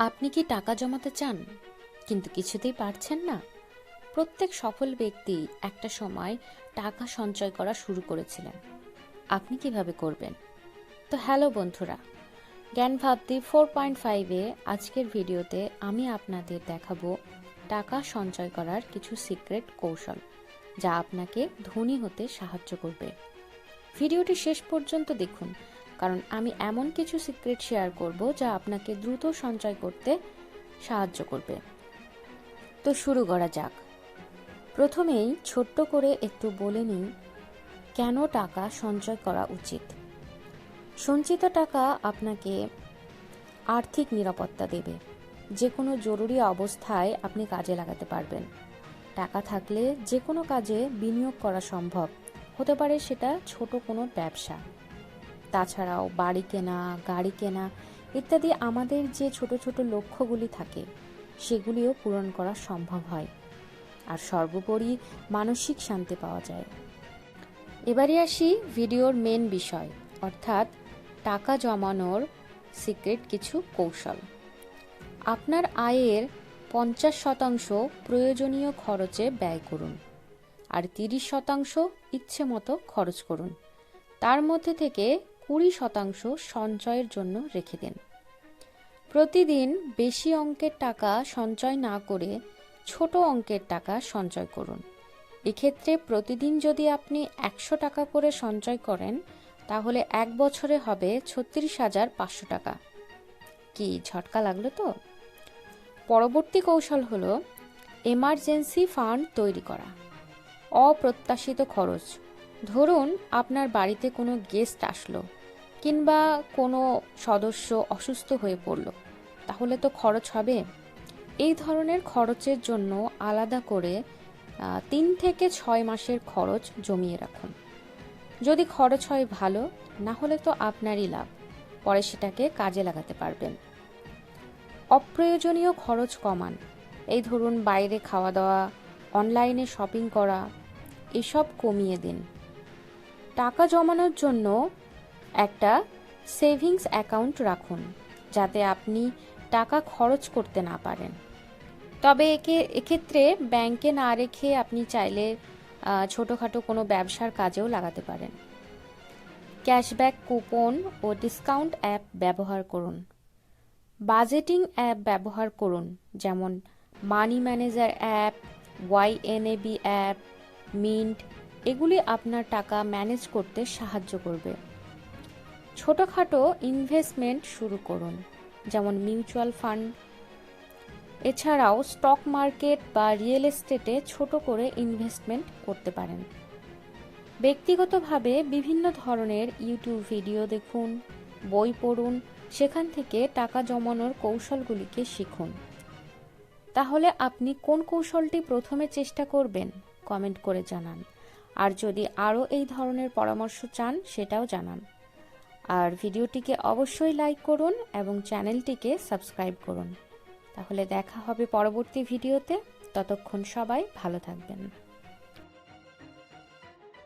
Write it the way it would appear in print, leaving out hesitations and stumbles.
আপনি কি টাকা জমাতে চান কিন্তু কিছুতেই পারছেন না? প্রত্যেক সফল ব্যক্তি একটা সময় টাকা সঞ্চয় করা শুরু করেছিলেন। আপনি কিভাবে করবেন? তো হ্যালো বন্ধুরা, জ্ঞান ভাবতি 4.5 আজকের ভিডিওতে আমি আপনাদের দেখাবো টাকা সঞ্চয় করার কিছু সিক্রেট কৌশল, যা আপনাকে ধনী হতে সাহায্য করবে। ভিডিওটি শেষ পর্যন্ত দেখুন, কারণ আমি এমন কিছু সিক্রেট শেয়ার করব যা আপনাকে দ্রুত সঞ্চয় করতে সাহায্য করবে। তো শুরু করা যাক। প্রথমেই ছোট্ট করে একটু বলে নিই কেন টাকা সঞ্চয় করা উচিত। সঞ্চিত টাকা আপনাকে আর্থিক নিরাপত্তা দেবে। যে কোনো জরুরি অবস্থায় আপনি কাজে লাগাতে পারবেন। টাকা থাকলে যে কোনো কাজে বিনিয়োগ করা সম্ভব, হতে পারে সেটা ছোট কোনো ব্যবসা। তাছাড়াও বাড়ি কেনা, গাড়ি কেনা ইত্যাদি আমাদের যে ছোট ছোট লক্ষ্যগুলি থাকে সেগুলিও পূরণ করা সম্ভব হয়। আর সর্বোপরি মানসিক শান্তি পাওয়া যায়। এবারে আসি ভিডিওর মেন বিষয়, অর্থাৎ টাকা জমানোর সিক্রেট কিছু কৌশল। আপনার আয়ের 50% প্রয়োজনীয় খরচে ব্যয় করুন, আর 30% ইচ্ছে মতো খরচ করুন। তার মধ্যে থেকে 20% সঞ্চয়ের জন্য রেখে দিন। প্রতিদিন বেশি অঙ্কের টাকা সঞ্চয় না করে ছোট অঙ্কের টাকা সঞ্চয় করুন। এক্ষেত্রে প্রতিদিন যদি আপনি 100 টাকা করে সঞ্চয় করেন, তাহলে এক বছরে হবে 36,500 টাকা। কি ঝটকা লাগলো তো? পরবর্তী কৌশল হলো এমার্জেন্সি ফান্ড তৈরি করা। অপ্রত্যাশিত খরচ, ধরুন আপনার বাড়িতে কোনো গেস্ট আসলো কিংবা কোনো সদস্য অসুস্থ হয়ে পড়ল, তাহলে তো খরচ হবে। এই ধরনের খরচের জন্য আলাদা করে 3 থেকে 6 মাসের খরচ জমিয়ে রাখুন। যদি খরচ হয় ভালো, না হলে তো আপনারই লাভ, পরে সেটাকে কাজে লাগাতে পারবেন। অপ্রয়োজনীয় খরচ কমান। এই ধরুন বাইরে খাওয়া দাওয়া, অনলাইনে শপিং করা, এসব কমিয়ে দিন। টাকা জমানোর জন্য একটা সেভিংস অ্যাকাউন্ট রাখুন, যাতে আপনি টাকা খরচ করতে না পারেন। তবে এক্ষেত্রে ব্যাংকে না রেখে আপনি চাইলে ছোটোখাটো কোনো ব্যবসার কাজেও লাগাতে পারেন। ক্যাশব্যাক কুপন ও ডিসকাউন্ট অ্যাপ ব্যবহার করুন। বাজেটিং অ্যাপ ব্যবহার করুন, যেমন money manager app, YNAB app, Mint. এগুলি আপনার টাকা ম্যানেজ করতে সাহায্য করবে। ছোটোখাটো ইনভেস্টমেন্ট শুরু করুন, যেমন মিউচুয়াল ফান্ড। এছাড়াও স্টক মার্কেট বা রিয়েল এস্টেটে ছোট করে ইনভেস্টমেন্ট করতে পারেন। ব্যক্তিগতভাবে বিভিন্ন ধরনের ইউটিউব ভিডিও দেখুন, বই পড়ুন, সেখান থেকে টাকা জমানোর কৌশলগুলিকে শিখুন। তাহলে আপনি কোন কৌশলটি প্রথমে চেষ্টা করবেন কমেন্ট করে জানান। আর যদি আরও এই ধরনের পরামর্শ চান সেটাও জানান। আর ভিডিওটিকে অবশ্যই লাইক করুন এবং চ্যানেলটিকে সাবস্ক্রাইব করুন। তাহলে দেখা হবে পরবর্তী ভিডিওতে। ততক্ষণ সবাই ভালো থাকবেন।